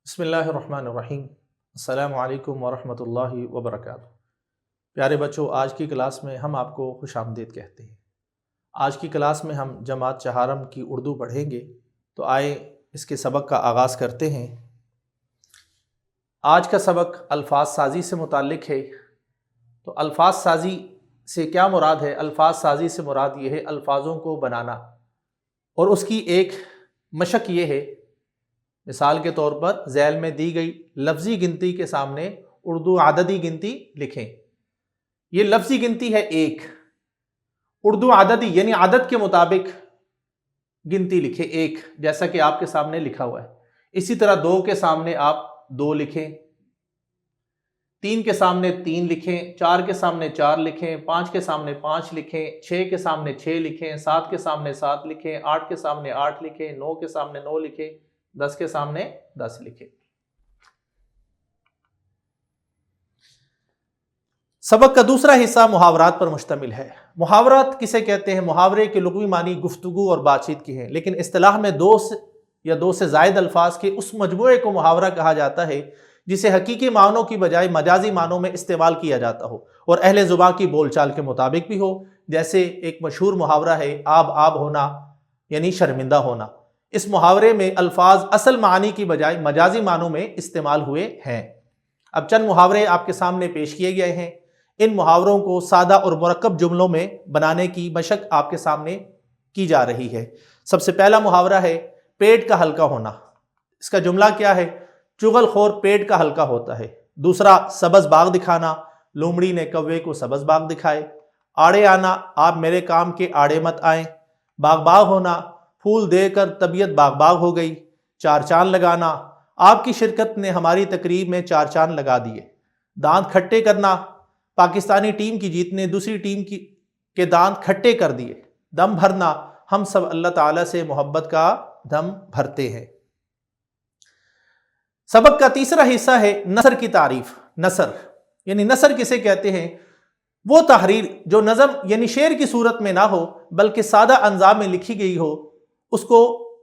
بسم اللہ الرحمن الرحیم۔ السلام علیکم ورحمۃ اللہ وبرکاتہ۔ پیارے بچوں، آج کی کلاس میں ہم آپ کو خوش آمدید کہتے ہیں۔ آج کی کلاس میں ہم جماعت چہارم کی اردو پڑھیں گے، تو آئے اس کے سبق کا آغاز کرتے ہیں۔ آج کا سبق الفاظ سازی سے متعلق ہے۔ تو الفاظ سازی سے کیا مراد ہے؟ الفاظ سازی سے مراد یہ ہے الفاظوں کو بنانا، اور اس کی ایک مشق یہ ہے، مثال کے طور پر ذیل میں دی گئی لفظی گنتی کے سامنے اردو عددی گنتی لکھیں۔ یہ لفظی گنتی ہے ایک، اردو عددی یعنی عدد کے مطابق گنتی لکھیں ایک، جیسا کہ آپ کے سامنے لکھا ہوا ہے۔ اسی طرح دو کے سامنے آپ دو لکھیں، تین کے سامنے تین لکھیں، چار کے سامنے چار لکھیں، پانچ کے سامنے پانچ لکھیں، چھ کے سامنے چھ لکھیں، سات کے سامنے سات لکھیں، آٹھ کے سامنے آٹھ لکھیں، نو کے سامنے نو لکھیں، 10 کے سامنے 10 لکھیں۔ سبق کا دوسرا حصہ محاورات پر مشتمل ہے۔ محاورات کسے کہتے ہیں؟ محاورے کے لغوی معنی گفتگو اور بات چیت کی ہیں، لیکن اصطلاح میں دو سے زائد الفاظ کے اس مجموعے کو محاورہ کہا جاتا ہے جسے حقیقی معنوں کی بجائے مجازی معنوں میں استعمال کیا جاتا ہو اور اہل زبان کی بول چال کے مطابق بھی ہو۔ جیسے ایک مشہور محاورہ ہے آب آب ہونا، یعنی شرمندہ ہونا۔ اس محاورے میں الفاظ اصل معنی کی بجائے مجازی معنوں میں استعمال ہوئے ہیں۔ اب چند محاورے آپ کے سامنے پیش کیے گئے ہیں۔ ان محاوروں کو سادہ اور مرکب جملوں میں بنانے کی مشق آپ کے سامنے کی جا رہی ہے۔ سب سے پہلا محاورہ ہے پیٹ کا ہلکا ہونا۔ اس کا جملہ کیا ہے؟ چغل خور پیٹ کا ہلکا ہوتا ہے۔ دوسرا سبز باغ دکھانا، لومڑی نے کوے کو سبز باغ دکھائے۔ آڑے آنا، آپ میرے کام کے آڑے مت آئیں۔ باغ باغ ہونا، پھول دے کر طبیعت باغ باغ ہو گئی۔ چار چاند لگانا، آپ کی شرکت نے ہماری تقریب میں چار چاند لگا دیے۔ دانت کھٹے کرنا، پاکستانی ٹیم کی جیت نے دوسری ٹیم کے دانت کھٹے کر دیے۔ دم بھرنا، ہم سب اللہ تعالیٰ سے محبت کا دم بھرتے ہیں۔ سبق کا تیسرا حصہ ہے نثر کی تعریف۔ نثر یعنی نثر کسے کہتے ہیں؟ وہ تحریر جو نظم یعنی شعر کی صورت میں نہ ہو بلکہ سادہ انداز میں لکھی گئی ہو، اس کو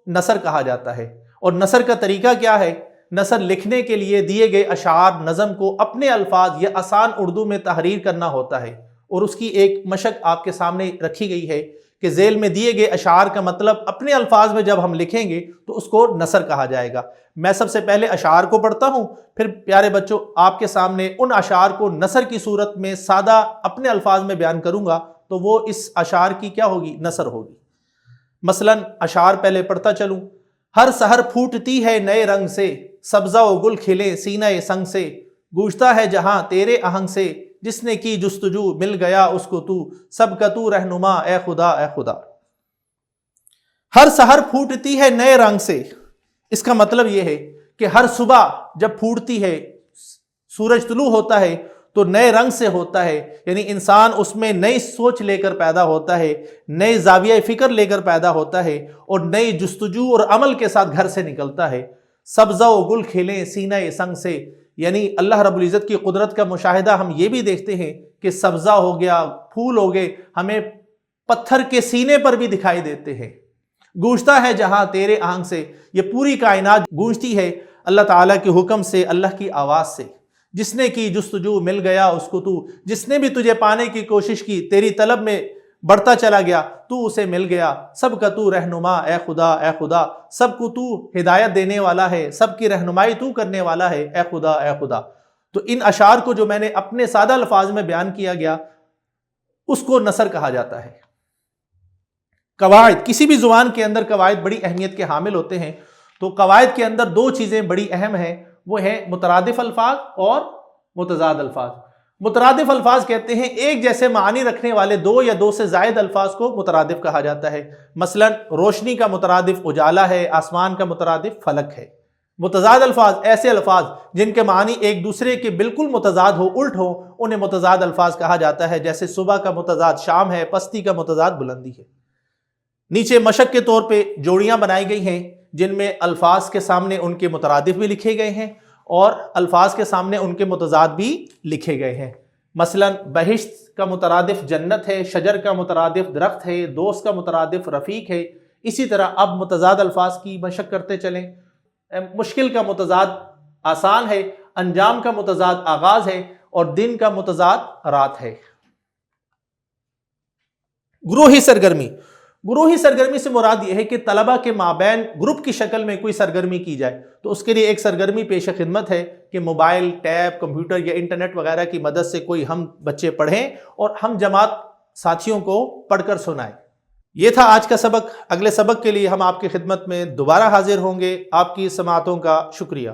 نثر کہا جاتا ہے۔ اور نثر کا طریقہ کیا ہے؟ نثر لکھنے کے لیے دیے گئے اشعار نظم کو اپنے الفاظ یا آسان اردو میں تحریر کرنا ہوتا ہے، اور اس کی ایک مشق آپ کے سامنے رکھی گئی ہے کہ ذیل میں دیے گئے اشعار کا مطلب اپنے الفاظ میں جب ہم لکھیں گے تو اس کو نثر کہا جائے گا۔ میں سب سے پہلے اشعار کو پڑھتا ہوں، پھر پیارے بچوں آپ کے سامنے ان اشعار کو نثر کی صورت میں سادہ اپنے الفاظ میں بیان کروں گا، تو وہ اس اشعار کی کیا ہوگی؟ نثر ہوگی۔ مثلا اشعار پہلے پڑھتا چلوں۔ ہر سحر پھوٹتی ہے نئے رنگ سے، سبزہ و گل کھلے سینہ سنگ سے، گوشتا ہے جہاں تیرے آہنگ سے، جس نے کی جستجو مل گیا اس کو تو، سب کا تو رہنما اے خدا اے خدا۔ ہر سحر پھوٹتی ہے نئے رنگ سے، اس کا مطلب یہ ہے کہ ہر صبح جب پھوٹتی ہے، سورج طلوع ہوتا ہے تو نئے رنگ سے ہوتا ہے، یعنی انسان اس میں نئی سوچ لے کر پیدا ہوتا ہے، نئے زاویہ فکر لے کر پیدا ہوتا ہے، اور نئی جستجو اور عمل کے ساتھ گھر سے نکلتا ہے۔ سبزہ و گل کھلے سینہ سنگ سے، یعنی اللہ رب العزت کی قدرت کا مشاہدہ ہم یہ بھی دیکھتے ہیں کہ سبزہ ہو گیا، پھول ہو گئے، ہمیں پتھر کے سینے پر بھی دکھائی دیتے ہیں۔ گونجتا ہے جہاں تیرے آہنگ سے، یہ پوری کائنات گونجتی ہے اللہ تعالیٰ کے حکم سے، اللہ کی آواز سے۔ جس نے کی جستجو مل گیا اس کو تو، جس نے بھی تجھے پانے کی کوشش کی، تیری طلب میں بڑھتا چلا گیا، تو اسے مل گیا۔ سب کا تو رہنما اے خدا اے خدا، سب کو تو ہدایت دینے والا ہے، سب کی رہنمائی تو کرنے والا ہے، اے خدا اے خدا۔ تو ان اشعار کو جو میں نے اپنے سادہ الفاظ میں بیان کیا گیا، اس کو نثر کہا جاتا ہے۔ قواعد، کسی بھی زبان کے اندر قواعد بڑی اہمیت کے حامل ہوتے ہیں۔ تو قواعد کے اندر دو چیزیں بڑی اہم ہیں، وہ ہیں مترادف الفاظ اور متضاد الفاظ۔ مترادف الفاظ کہتے ہیں ایک جیسے معنی رکھنے والے دو یا دو سے زائد الفاظ کو مترادف کہا جاتا ہے۔ مثلا روشنی کا مترادف اجالا ہے، آسمان کا مترادف فلک ہے۔ متضاد الفاظ ایسے الفاظ جن کے معنی ایک دوسرے کے بالکل متضاد ہو، الٹ ہو، انہیں متضاد الفاظ کہا جاتا ہے۔ جیسے صبح کا متضاد شام ہے، پستی کا متضاد بلندی ہے۔ نیچے مشق کے طور پہ جوڑیاں بنائی گئی ہیں جن میں الفاظ کے سامنے ان کے مترادف بھی لکھے گئے ہیں اور الفاظ کے سامنے ان کے متضاد بھی لکھے گئے ہیں۔ مثلا بہشت کا مترادف جنت ہے، شجر کا مترادف درخت ہے، دوست کا مترادف رفیق ہے۔ اسی طرح اب متضاد الفاظ کی مشق کرتے چلیں۔ مشکل کا متضاد آسان ہے، انجام کا متضاد آغاز ہے اور دن کا متضاد رات ہے۔ گروہی سرگرمی، گروہی سرگرمی سے مراد یہ ہے کہ طلبہ کے مابین گروپ کی شکل میں کوئی سرگرمی کی جائے، تو اس کے لیے ایک سرگرمی پیش خدمت ہے کہ موبائل، ٹیب، کمپیوٹر یا انٹرنیٹ وغیرہ کی مدد سے کوئی ہم بچے پڑھیں اور ہم جماعت ساتھیوں کو پڑھ کر سنائیں۔ یہ تھا آج کا سبق۔ اگلے سبق کے لیے ہم آپ کی خدمت میں دوبارہ حاضر ہوں گے۔ آپ کی سماعتوں کا شکریہ۔